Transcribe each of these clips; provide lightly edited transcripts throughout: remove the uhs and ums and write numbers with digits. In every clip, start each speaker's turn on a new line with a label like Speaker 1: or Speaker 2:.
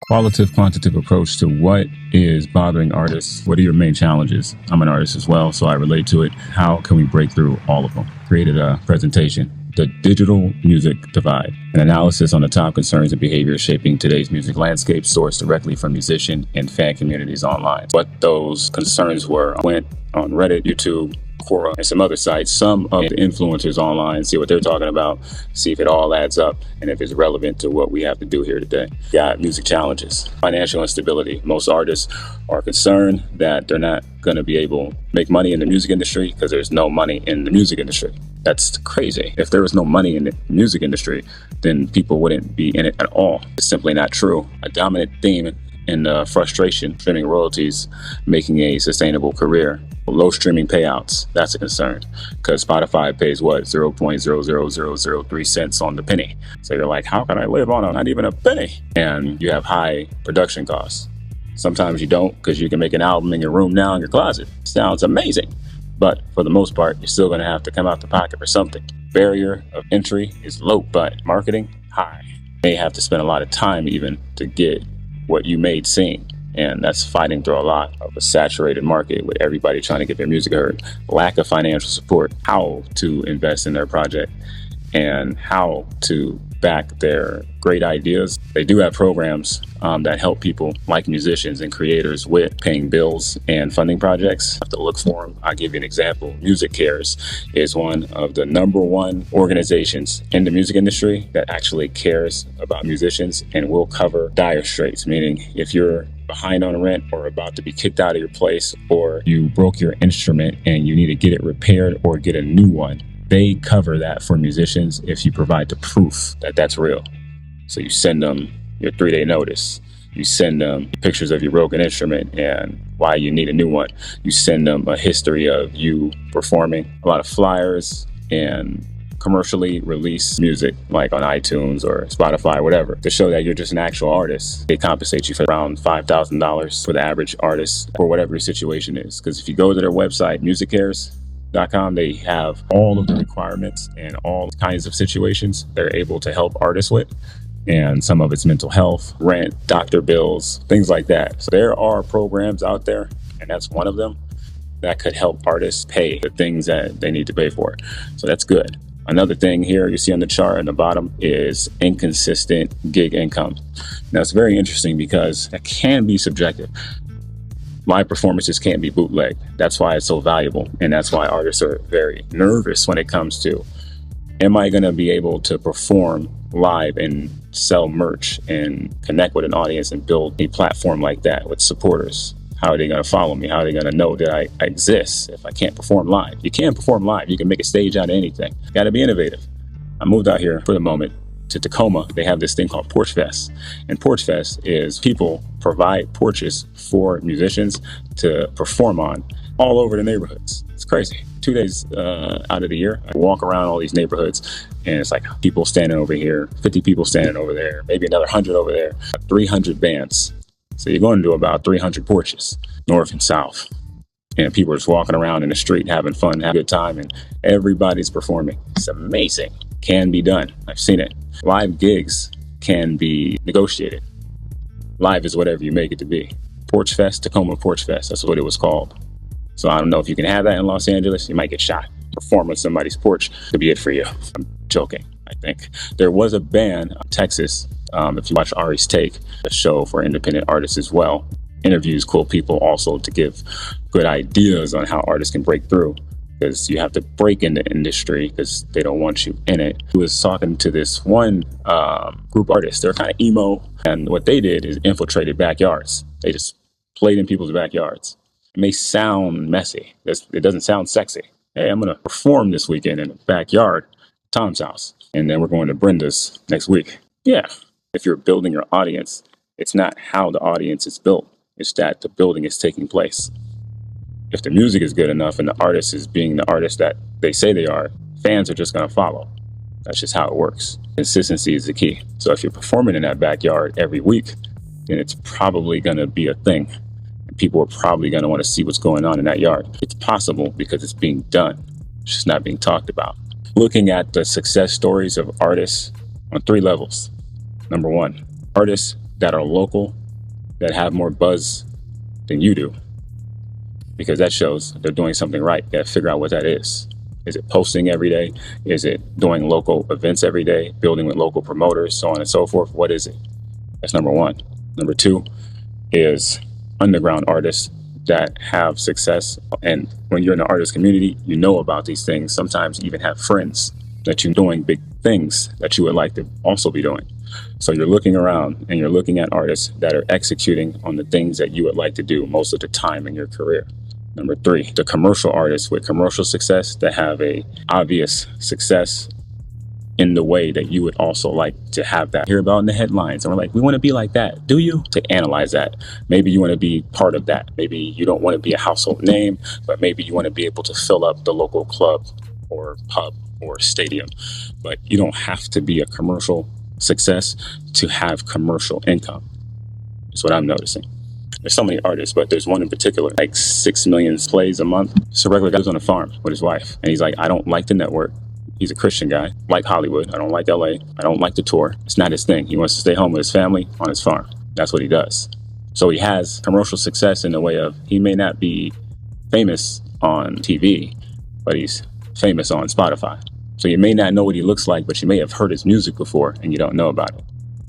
Speaker 1: Qualitative, quantitative approach to what is bothering artists. What are your main challenges? I'm an artist as well, so I relate to it. How can we break through all of them? Created a presentation, The Digital Music Divide, an analysis on the top concerns and behaviors shaping today's music landscape, sourced directly from musician and fan communities online. What those concerns were, I went on Reddit, YouTube, Quora, and some other sites, some of the influencers online, see what they're talking about, see if it all adds up and if it's relevant to what we have to do here today. Got music challenges, financial instability. Most artists are concerned that they're not going to be able to make money in the music industry because there's no money in the music industry. That's crazy. If there was no money in the music industry, then people wouldn't be in it at all. It's simply not true. A dominant theme in frustration, streaming royalties, making a sustainable career. Low streaming payouts, that's a concern, because Spotify pays what, 0.00003 cents on the penny. So you're like, how can I live on not even a penny? And you have high production costs. Sometimes you don't, because you can make an album in your room now in your closet. Sounds amazing. But for the most part, you're still going to have to come out the pocket for something. Barrier of entry is low, but marketing, high. You may have to spend a lot of time even to get what you made sing. And that's fighting through a lot of a saturated market with everybody trying to get their music heard. Lack of financial support, how to invest in their project and how to back their great ideas. They do have programs that help people like musicians and creators with paying bills and funding projects. You have to look for them. I'll give you an example. Music Cares is one of the #1 organizations in the music industry that actually cares about musicians and will cover dire straits, meaning if you're behind on rent or about to be kicked out of your place, or you broke your instrument and you need to get it repaired or get a new one, they cover that for musicians if you provide the proof that that's real. So you send them your 3-day notice. You send them pictures of your broken instrument and why you need a new one. You send them a history of you performing, a lot of flyers and commercially released music like on iTunes or Spotify, whatever, to show that you're just an actual artist. They compensate you for around $5,000 for the average artist or whatever your situation is. Because if you go to their website, musiccares.com, they have all of the requirements and all kinds of situations they're able to help artists with. And some of it's mental health, rent, doctor bills, things like that. So there are programs out there, and that's one of them, that could help artists pay the things that they need to pay for. So that's good. Another thing here you see on the chart on the bottom is inconsistent gig income. Now it's very interesting because that can be subjective. Live performances can't be bootlegged. That's why it's so valuable. And that's why artists are very nervous when it comes to, am I going to be able to perform live and sell merch and connect with an audience and build a platform like that with supporters? How are they going to follow me? How are they going to know that I exist if I can't perform live? You can perform live. You can make a stage out of anything. Got to be innovative. I moved out here for the moment to Tacoma. They have this thing called Porch Fest. And Porch Fest is people provide porches for musicians to perform on all over the neighborhoods. It's crazy. 2 days out of the year, I walk around all these neighborhoods and it's like people standing over here, 50 people standing over there, maybe another 100 over there, 300 bands. So you're going to do about 300 porches, north and south. And people are just walking around in the street, having fun, having a good time, and everybody's performing. It's amazing. Can be done. I've seen it. Live gigs can be negotiated. Live is whatever you make it to be. Porch Fest, Tacoma Porch Fest, that's what it was called. So I don't know if you can have that in Los Angeles. You might get shot. Perform on somebody's porch could be it for you. I'm joking, I think. There was a band in Texas, if you watch Ari's Take, a show for independent artists as well, interviews cool people also to give good ideas on how artists can break through, because you have to break in the industry because they don't want you in it. He was talking to this one group of artists. They're kind of emo, and what they did is infiltrated backyards. They just played in people's backyards. It may sound messy. It doesn't sound sexy. Hey, I'm going to perform this weekend in the backyard, Tom's house, and then we're going to Brenda's next week. Yeah. If you're building your audience, it's not how the audience is built. It's that the building is taking place. If the music is good enough and the artist is being the artist that they say they are, fans are just going to follow. That's just how it works. Consistency is the key. So if you're performing in that backyard every week, then it's probably going to be a thing. And people are probably going to want to see what's going on in that yard. It's possible because it's being done. It's just not being talked about. Looking at the success stories of artists on 3 levels. Number 1, artists that are local that have more buzz than you do, because that shows they're doing something right. You gotta figure out what that is. Is it posting every day? Is it doing local events every day, building with local promoters, so on and so forth? What is it? That's number one. Number two is underground artists that have success. And when you're in the artist community, you know about these things. Sometimes you even have friends that you're doing big things that you would like to also be doing. So you're looking around and you're looking at artists that are executing on the things that you would like to do most of the time in your career. Number three, the commercial artists with commercial success that have a obvious success in the way that you would also like to have that. Hear about in the headlines, and we're like, we want to be like that. Do you? To analyze that. Maybe you want to be part of that. Maybe you don't want to be a household name, but maybe you want to be able to fill up the local club or pub or stadium. But you don't have to be a commercial success to have commercial income. That's what I'm noticing. There's so many artists, but there's one in particular, like 6 million plays a month. It's a regular guy who's on a farm with his wife. And he's like, I don't like the network. He's a Christian guy, like Hollywood. I don't like LA. I don't like the tour. It's not his thing. He wants to stay home with his family on his farm. That's what he does. So he has commercial success in the way of, he may not be famous on TV, but he's famous on Spotify. So you may not know what he looks like, but you may have heard his music before and you don't know about it.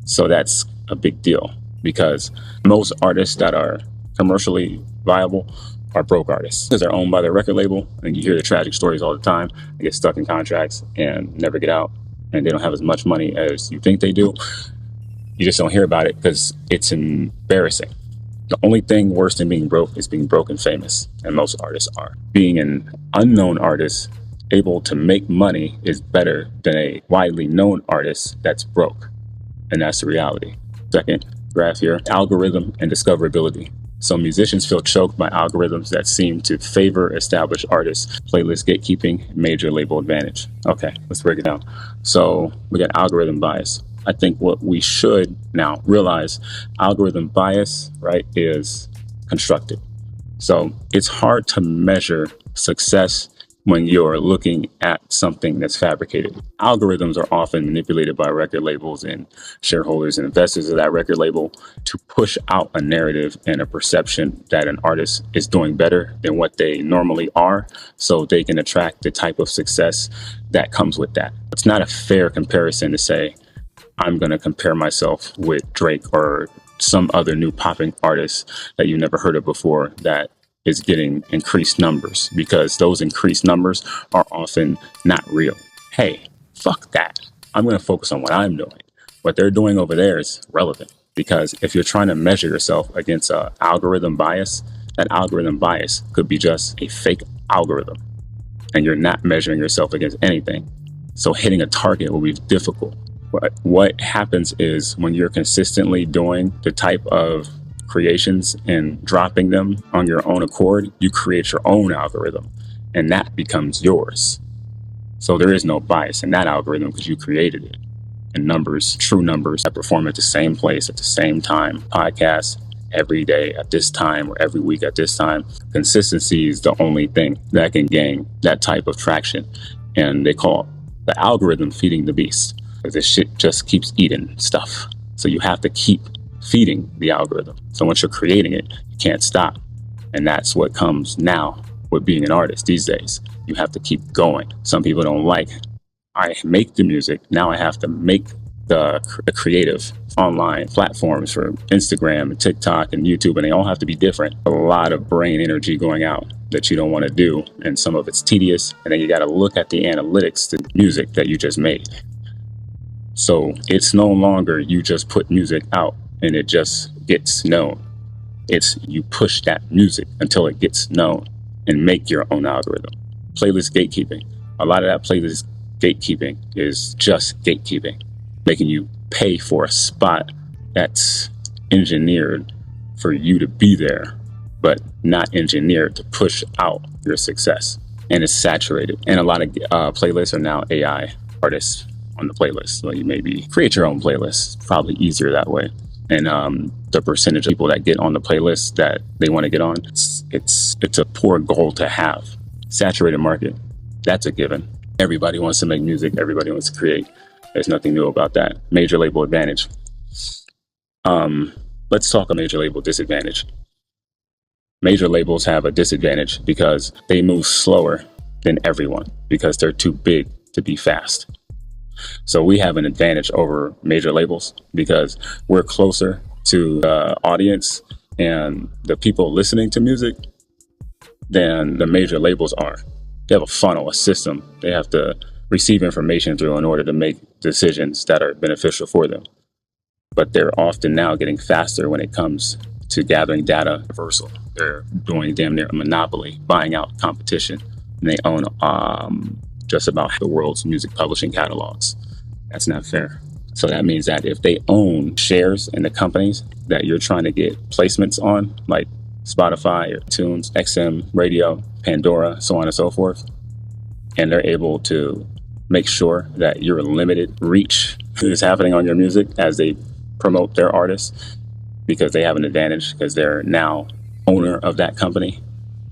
Speaker 1: So that's a big deal, because most artists that are commercially viable are broke artists, because they're owned by their record label, and you hear the tragic stories all the time. They get stuck in contracts and never get out, and they don't have as much money as you think they do. You just don't hear about it because it's embarrassing. The only thing worse than being broke is being broke and famous, and most artists are. Being an unknown artist able to make money is better than a widely known artist that's broke, and that's the reality. Second graph here, algorithm and discoverability. So musicians feel choked by algorithms that seem to favor established artists. Playlist gatekeeping, major label advantage. Okay, let's break it down. So we got algorithm bias. I think what we should now realize, algorithm bias, right, is constructed. So it's hard to measure success when you're looking at something that's fabricated. Algorithms are often manipulated by record labels and shareholders and investors of that record label to push out a narrative and a perception that an artist is doing better than what they normally are, so they can attract the type of success that comes with that. It's not a fair comparison to say, I'm going to compare myself with Drake or some other new popping artist that you've never heard of before that is getting increased numbers, because those increased numbers are often not real. Hey, fuck that. I'm going to focus on what I'm doing. What they're doing over there is relevant, because if you're trying to measure yourself against an algorithm bias, that algorithm bias could be just a fake algorithm, and you're not measuring yourself against anything. So hitting a target will be difficult. But what happens is, when you're consistently doing the type of creations and dropping them on your own accord, you create your own algorithm, and that becomes yours. So there is no bias in that algorithm because you created it. And numbers, true numbers that perform at the same place at the same time, podcasts every day at this time or every week at this time. Consistency is the only thing that can gain that type of traction. And they call the algorithm feeding the beast, because this shit just keeps eating stuff. So you have to keep feeding the algorithm. So once you're creating it, you can't stop. And that's what comes now with being an artist these days. You have to keep going. Some people don't like, I make the music, now I have to make the creative online platforms for Instagram and TikTok and YouTube, and they all have to be different. A lot of brain energy going out that you don't want to do, and some of it's tedious. And then you got to look at the analytics, the music that you just made. So it's no longer you just put music out and it just gets known. It's you push that music until it gets known and make your own algorithm. Playlist gatekeeping. A lot of that playlist gatekeeping is just gatekeeping, making you pay for a spot that's engineered for you to be there, but not engineered to push out your success. And it's saturated. And a lot of playlists are now AI artists on the playlist. So you maybe create your own playlist. It's probably easier that way. And the percentage of people that get on the playlist that they want to get on, it's a poor goal to have. Saturated market, that's a given. Everybody wants to make music. Everybody wants to create. There's nothing new about that. Major label advantage. Let's talk a major label disadvantage. Major labels have a disadvantage because they move slower than everyone because they're too big to be fast. So we have an advantage over major labels because we're closer to the audience and the people listening to music than the major labels are. They have a funnel, a system. They have to receive information through in order to make decisions that are beneficial for them. But they're often now getting faster when it comes to gathering data. Universal. They're doing damn near a monopoly, buying out competition, and they own just about the world's music publishing catalogs. That's not fair. So that means that if they own shares in the companies that you're trying to get placements on, like Spotify or Tunes, XM, Radio, Pandora, so on and so forth, and they're able to make sure that your limited reach is happening on your music as they promote their artists, because they have an advantage because they're now owner of that company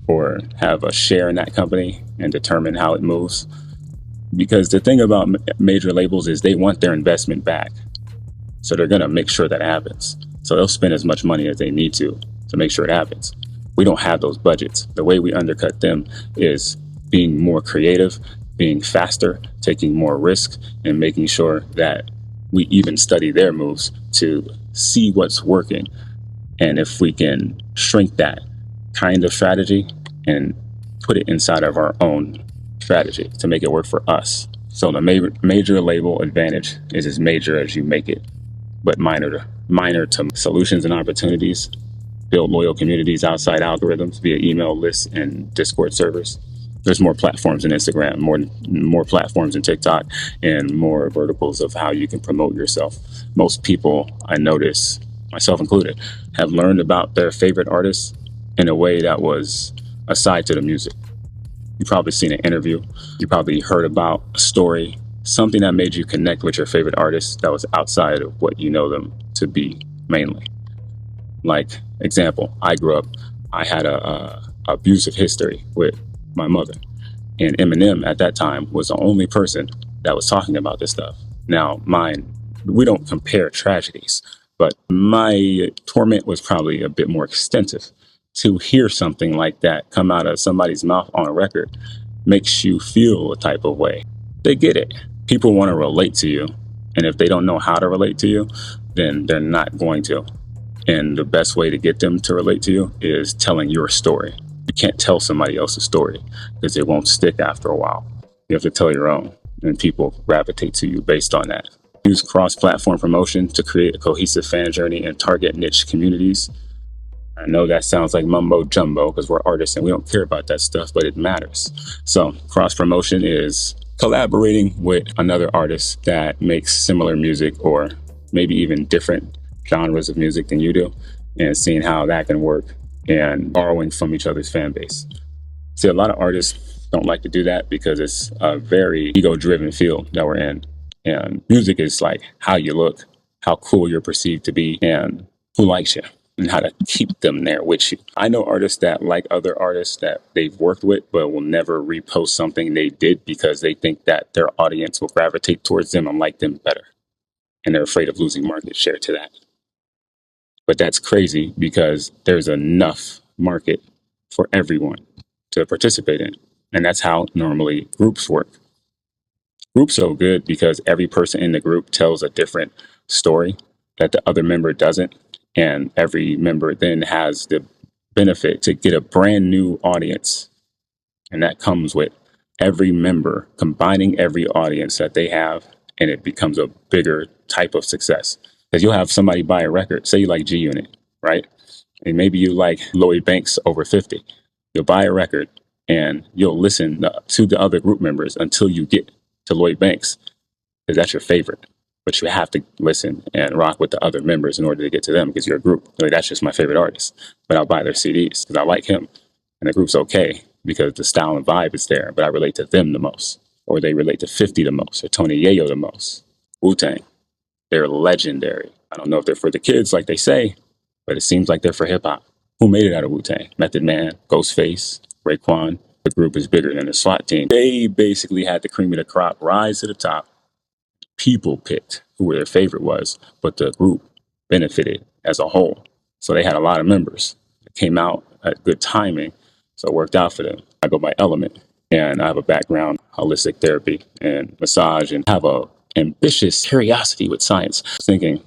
Speaker 1: or have a share in that company and determine how it moves. Because the thing about major labels is they want their investment back. So they're going to make sure that happens. So they'll spend as much money as they need to make sure it happens. We don't have those budgets. The way we undercut them is being more creative, being faster, taking more risk, and making sure that we even study their moves to see what's working. And if we can shrink that kind of strategy and put it inside of our own strategy to make it work for us. So the major label advantage is as major as you make it, but minor to solutions and opportunities. Build loyal communities outside algorithms via email lists and Discord servers. There's more platforms in Instagram, more platforms in TikTok, and more verticals of how you can promote yourself. Most people, I notice, myself included, have learned about their favorite artists in a way that was aside to the music. You've probably seen an interview. You probably heard about a story, something that made you connect with your favorite artist that was outside of what you know them to be mainly. Like, example, I had a abusive history with my mother. And Eminem at that time was the only person that was talking about this stuff. Now, we don't compare tragedies, but my torment was probably a bit more extensive. To hear something like that come out of somebody's mouth on a record makes you feel a type of way. They get it. People want to relate to you. And if they don't know how to relate to you, then they're not going to. And the best way to get them to relate to you is telling your story. You can't tell somebody else's story because it won't stick after a while. You have to tell your own, and people gravitate to you based on that. Use cross-platform promotion to create a cohesive fan journey and target niche communities. I know that sounds like mumbo jumbo because we're artists and we don't care about that stuff, but it matters. So cross-promotion is collaborating with another artist that makes similar music or maybe even different genres of music than you do, and seeing how that can work and borrowing from each other's fan base. See, a lot of artists don't like to do that because it's a very ego-driven field that we're in. And music is like how you look, how cool you're perceived to be, and who likes you, and how to keep them there with you. I know artists that like other artists that they've worked with, but will never repost something they did because they think that their audience will gravitate towards them and like them better. And they're afraid of losing market share to that. But that's crazy because there's enough market for everyone to participate in. And that's how normally groups work. Groups are good because every person in the group tells a different story that the other member doesn't. And every member then has the benefit to get a brand new audience. And that comes with every member combining every audience that they have, and it becomes a bigger type of success. Because you'll have somebody buy a record, say you like G Unit, right? And maybe you like Lloyd Banks over 50. You'll buy a record and you'll listen to the other group members until you get to Lloyd Banks, because that's your favorite. But you have to listen and rock with the other members in order to get to them because you're a group. Like, that's just my favorite artist. But I'll buy their CDs because I like him. And the group's okay because the style and vibe is there, but I relate to them the most. Or they relate to 50 the most, or Tony Yayo the most. Wu-Tang. They're legendary. I don't know if they're for the kids like they say, but it seems like they're for hip-hop. Who made it out of Wu-Tang? Method Man, Ghostface, Raekwon. The group is bigger than the SWAT team. They basically had the cream of the crop rise to the top. People picked who their favorite was, but the group benefited as a whole. So they had a lot of members. It came out at good timing, so it worked out for them. I go by Element, and I have a background holistic therapy and massage, and have a ambitious curiosity with science. Thinking,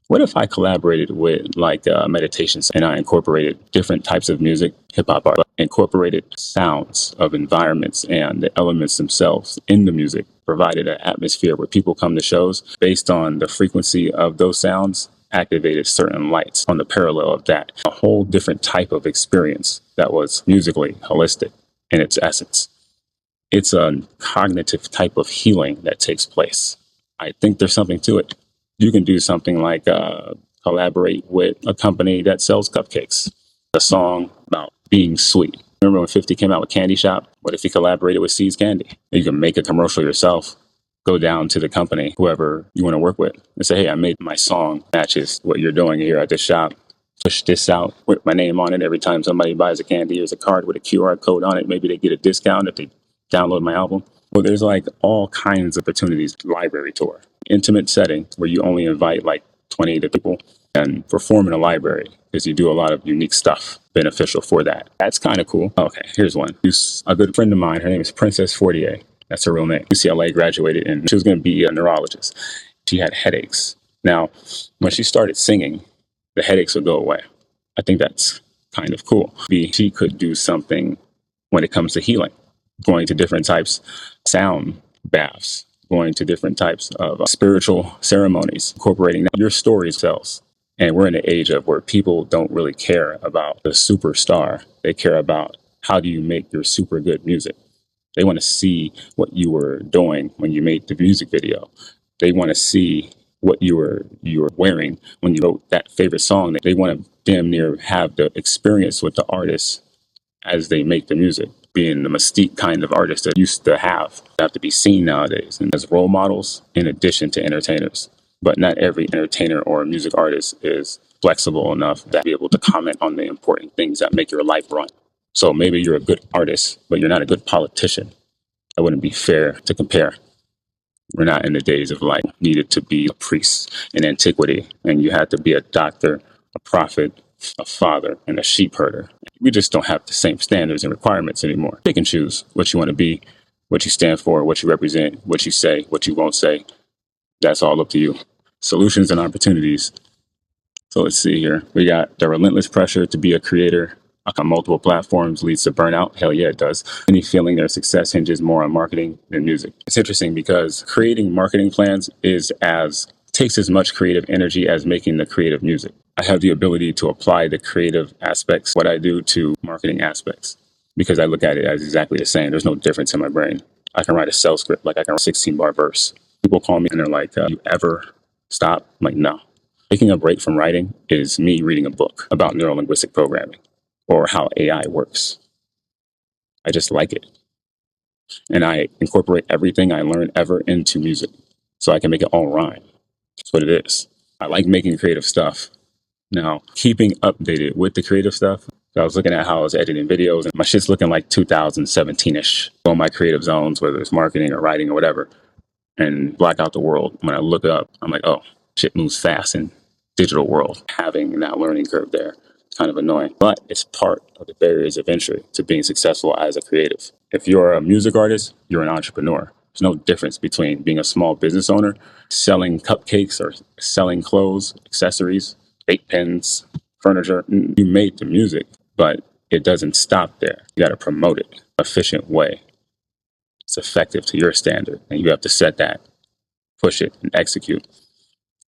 Speaker 1: what if I collaborated with like meditations and I incorporated different types of music, hip hop art, but incorporated sounds of environments and the elements themselves in the music, provided an atmosphere where people come to shows based on the frequency of those sounds, activated certain lights on the parallel of that. A whole different type of experience that was musically holistic in its essence. It's a cognitive type of healing that takes place. I think there's something to it. You can do something like collaborate with a company that sells cupcakes, a song about being sweet. Remember when 50 came out with Candy Shop? What if he collaborated with Seeds Candy? You can make a commercial yourself, go down to the company, whoever you want to work with, and say, hey, I made my song matches what you're doing here at this shop. Push this out with my name on it. Every time somebody buys a candy, there's a card with a QR code on it. Maybe they get a discount if they download my album. Well, there's like all kinds of opportunities. Library tour, intimate setting where you only invite like 20 to people and perform in a library because you do a lot of unique stuff beneficial for that. That's kind of cool. Okay, here's one. A good friend of mine, her name is Princess Fortier. That's her real name. UCLA graduated and she was going to be a neurologist. She had headaches. Now, when she started singing, the headaches would go away. I think that's kind of cool. She could do something when it comes to healing, going to different types sound baths, going to different types of spiritual ceremonies, incorporating your stories selves. And we're in an age of where people don't really care about the superstar. They care about how do you make your super good music. They want to see what you were doing when you made the music video. They want to see what you were wearing when you wrote that favorite song. They want to damn near have the experience with the artist as they make the music, being the mystique kind of artist that used to have to be seen nowadays and as role models in addition to entertainers. But not every entertainer or music artist is flexible enough to be able to comment on the important things that make your life run. So maybe you're a good artist, but you're not a good politician. That wouldn't be fair to compare. We're not in the days of like needed to be a priest in antiquity and you had to be a doctor, a prophet, a father, and a sheep herder. We just don't have the same standards and requirements anymore. Pick and choose what you want to be, what you stand for, what you represent, what you say, what you won't say. That's all up to you. Solutions and opportunities. So let's see here. We got the relentless pressure to be a creator on multiple platforms leads to burnout. Hell yeah, it does. Any feeling their success hinges more on marketing than music. It's interesting because creating marketing plans takes as much creative energy as making the creative music. I have the ability to apply the creative aspects, what I do, to marketing aspects because I look at it as exactly the same. There's no difference in my brain. I can write a sales script like I can write a 16-bar verse. People call me and they're like, you ever stop? I'm like, no. Taking a break from writing is me reading a book about neurolinguistic programming or how AI works. I just like it. And I incorporate everything I learn ever into music so I can make it all rhyme. That's what it is. I like making creative stuff. Now, keeping updated with the creative stuff, I was looking at how I was editing videos and my shit's looking like 2017-ish. On my creative zones, whether it's marketing or writing or whatever, and black out the world. When I look up, I'm like, oh, shit moves fast in digital world. Having that learning curve there, it's kind of annoying. But it's part of the barriers of entry to being successful as a creative. If you're a music artist, you're an entrepreneur. There's no difference between being a small business owner, selling cupcakes or selling clothes, accessories, vape pens, furniture. You made the music, but it doesn't stop there. You got to promote it in an efficient way. It's effective to your standard, and you have to set that, push it, and execute.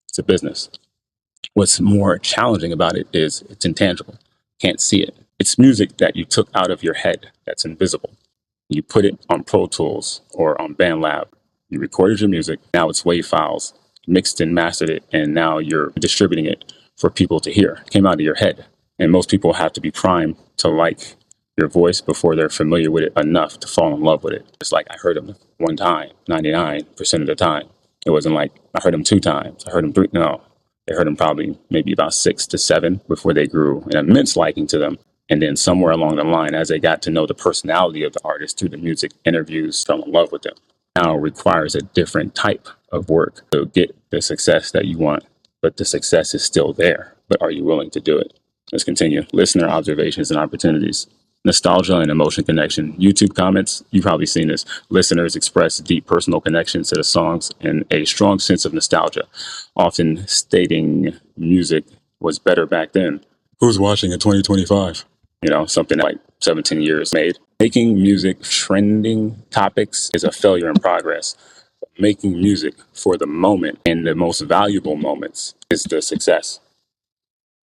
Speaker 1: It's a business. What's more challenging about it is it's intangible. Can't see it. It's music that you took out of your head that's invisible. You put it on Pro Tools or on BandLab. You recorded your music. Now it's WAV files, mixed and mastered it, and now you're distributing it for people to hear. It came out of your head. And most people have to be primed to like your voice before they're familiar with it enough to fall in love with it. It's like I heard them one time, 99% of the time. It wasn't like I heard them 2 times. I heard them 3. No, they heard them probably maybe about 6 to 7 before they grew an immense liking to them. And then somewhere along the line, as they got to know the personality of the artist through the music interviews, fell in love with them. Now it requires a different type of work to get the success that you want. but the success is still there. But are you willing to do it? Let's continue. Listener observations and opportunities. Nostalgia and emotion connection. YouTube comments, you've probably seen this. Listeners express deep personal connections to the songs and a strong sense of nostalgia, often stating music was better back then. Who's watching in 2025? Something like 17 years made. Making music trending topics is a failure in progress. Making music for the moment and the most valuable moments is the success.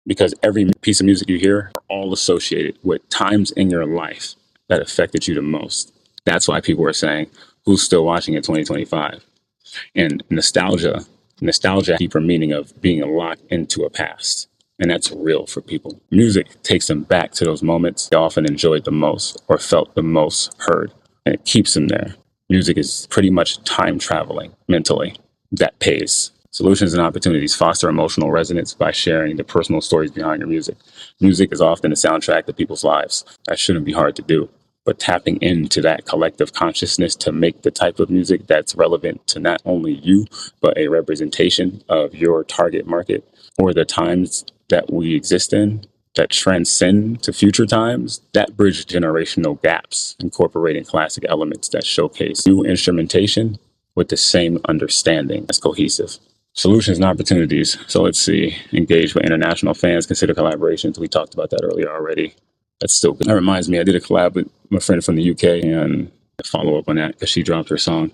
Speaker 1: Because every piece of music you hear are all associated with times in your life that affected you the most. That's why people are saying, who's still watching in 2025? And nostalgia, deeper meaning of being locked into a past. And that's real for people. Music takes them back to those moments they often enjoyed the most or felt the most heard. And it keeps them there. Music is pretty much time traveling mentally. That pays. Solutions and opportunities foster emotional resonance by sharing the personal stories behind your music. Music is often a soundtrack to people's lives. That shouldn't be hard to do. But tapping into that collective consciousness to make the type of music that's relevant to not only you, but a representation of your target market or the times that we exist in that transcend to future times, that bridge generational gaps, incorporating classic elements that showcase new instrumentation with the same understanding that's cohesive. Solutions and opportunities. So let's see. Engage with international fans. Consider collaborations. We talked about that earlier already. That's still good. That reminds me, I did a collab with my friend from the UK and follow up on that because she dropped her song.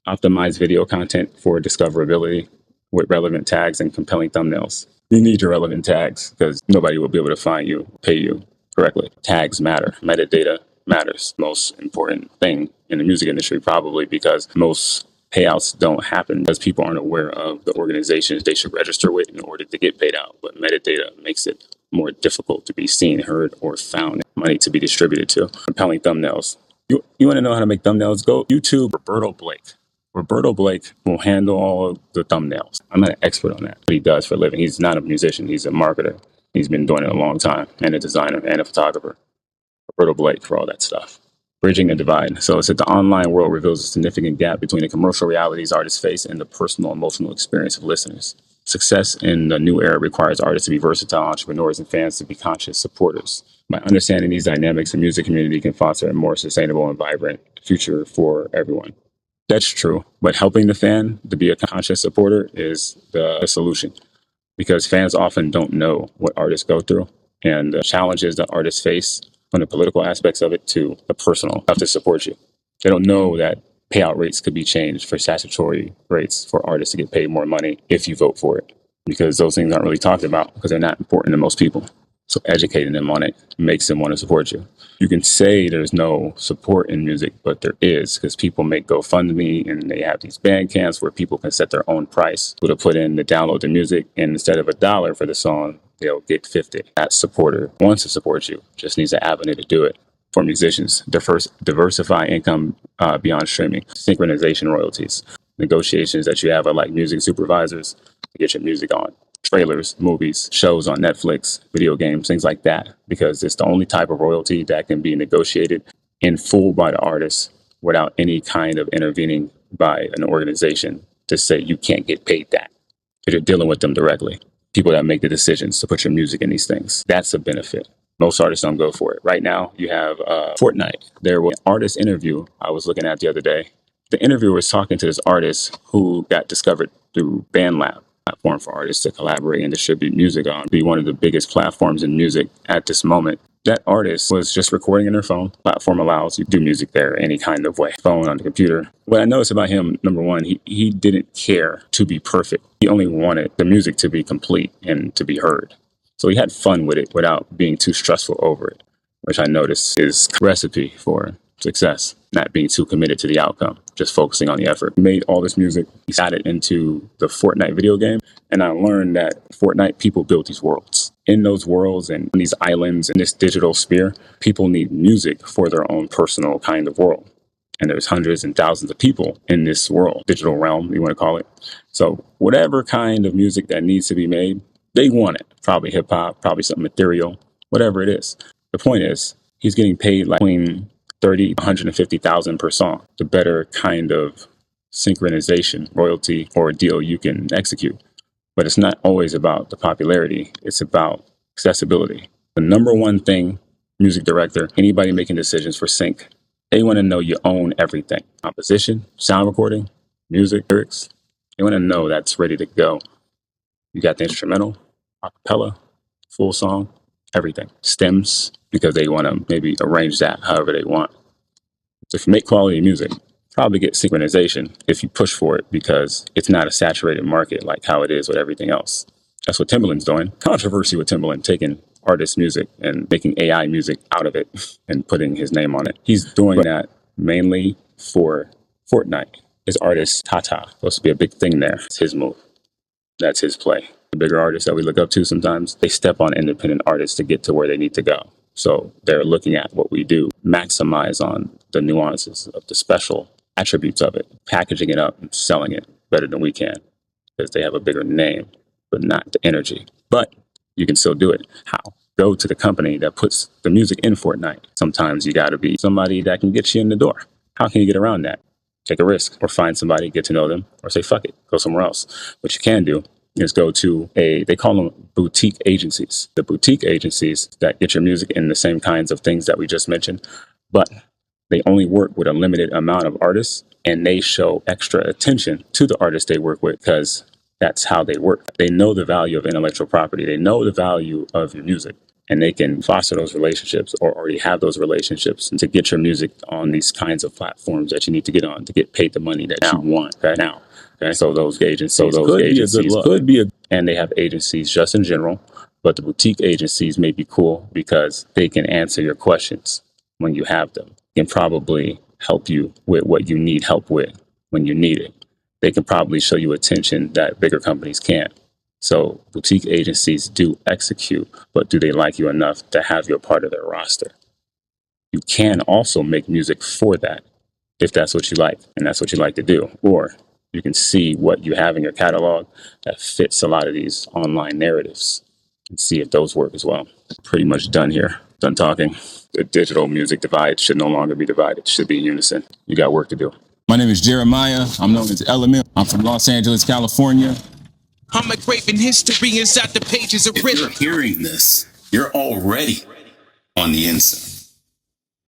Speaker 1: Optimize video content for discoverability with relevant tags and compelling thumbnails. You need your relevant tags because nobody will be able to find you, pay you correctly. Tags matter. Metadata matters. Most important thing in the music industry, probably because most payouts don't happen because people aren't aware of the organizations they should register with in order to get paid out. But metadata makes it more difficult to be seen, heard, or found. Money to be distributed to. Compelling thumbnails. You want to know how to make thumbnails? Go YouTube Roberto Blake. Roberto Blake will handle all of the thumbnails. I'm not an expert on that. What he does for a living. He's not a musician. He's a marketer. He's been doing it a long time, and a designer and a photographer. Roberto Blake for all that stuff. Bridging the divide. So it's that the online world reveals a significant gap between the commercial realities artists face and the personal emotional experience of listeners. Success in the new era requires artists to be versatile entrepreneurs and fans to be conscious supporters. By understanding these dynamics, the music community can foster a more sustainable and vibrant future for everyone. That's true, but helping the fan to be a conscious supporter is the solution because fans often don't know what artists go through and the challenges that artists face from the political aspects of it to the personal have to support you. They don't know that payout rates could be changed for statutory rates for artists to get paid more money if you vote for it because those things aren't really talked about because they're not important to most people. So educating them on it makes them want to support you. You can say there's no support in music, but there is because people make GoFundMe and they have these band camps where people can set their own price to put in to download the music. And instead of $1 for the song, they'll get 50. That supporter wants to support you, just needs an avenue to do it. For musicians, diversify income beyond streaming, synchronization royalties, negotiations that you have with like music supervisors to get your music on. Trailers, movies, shows on Netflix, video games, things like that, because it's the only type of royalty that can be negotiated in full by the artist without any kind of intervening by an organization to say you can't get paid that. Because you're dealing with them directly. People that make the decisions to put your music in these things. That's a benefit. Most artists don't go for it. Right now, you have Fortnite. There was an artist interview I was looking at the other day. The interviewer was talking to this artist who got discovered through BandLab. Platform for artists to collaborate and distribute music on, be one of the biggest platforms in music at this moment. That artist was just recording in their phone. Platform allows you to do music there any kind of way, phone, on the computer. What I noticed about him, number one, he didn't care to be perfect. He only wanted the music to be complete and to be heard. So he had fun with it without being too stressful over it, which I noticed is a recipe for success, not being too committed to the outcome, just focusing on the effort. He made all this music, he got it into the Fortnite video game, and I learned that Fortnite people build these worlds. In those worlds and these islands in this digital sphere, people need music for their own personal kind of world. And there's hundreds and thousands of people in this world, digital realm, you want to call it. So whatever kind of music that needs to be made, they want it. Probably hip hop, probably something ethereal, whatever it is. The point is, he's getting paid like between 30, 150,000 per song. The better kind of synchronization, royalty, or deal you can execute. But it's not always about the popularity. It's about accessibility. The number one thing, music director, anybody making decisions for sync, they want to know you own everything. Composition, sound recording, music, lyrics. They want to know that's ready to go. You got the instrumental, acapella, full song, everything. Stems, because they want to maybe arrange that however they want. So if you make quality music, probably get synchronization if you push for it, because it's not a saturated market like how it is with everything else. That's what Timbaland's doing. Controversy with Timbaland taking artist music and making AI music out of it and putting his name on it. He's doing that mainly for Fortnite. His artist Tata, supposed to be a big thing there. It's his move. That's his play. The bigger artists that we look up to sometimes, they step on independent artists to get to where they need to go. So they're looking at what we do, maximize on the nuances of the special attributes of it, packaging it up and selling it better than we can, because they have a bigger name, but not the energy. But you can still do it. How? Go to the company that puts the music in Fortnite. Sometimes you got to be somebody that can get you in the door. How can you get around that? Take a risk, or find somebody, get to know them, or say, fuck it, go somewhere else. What you can do is go to they call them boutique agencies. The boutique agencies that get your music in the same kinds of things that we just mentioned, but they only work with a limited amount of artists, and they show extra attention to the artists they work with, because that's how they work. They know the value of intellectual property. They know the value of your music, and they can foster those relationships, or already have those relationships, to get your music on these kinds of platforms that you need to get on to get paid the money that you want now. Okay, so those agencies, could be a, and they have agencies just in general, but the boutique agencies may be cool because they can answer your questions when you have them. Can probably help you with what you need help with when you need it. They can probably show you attention that bigger companies can't. So boutique agencies do execute, but do they like you enough to have you a part of their roster? You can also make music for that, if that's what you like and that's what you like to do. Or you can see what you have in your catalog that fits a lot of these online narratives and see if those work as well. Pretty much done here. Done talking. The digital music divide should no longer be divided. It should be in unison. You got work to do. My name is Jeremiah. I'm known as Element. I'm from Los Angeles, California.
Speaker 2: I'm a great in history inside the pages of rhythm.
Speaker 3: If you're hearing this, you're already on the inside.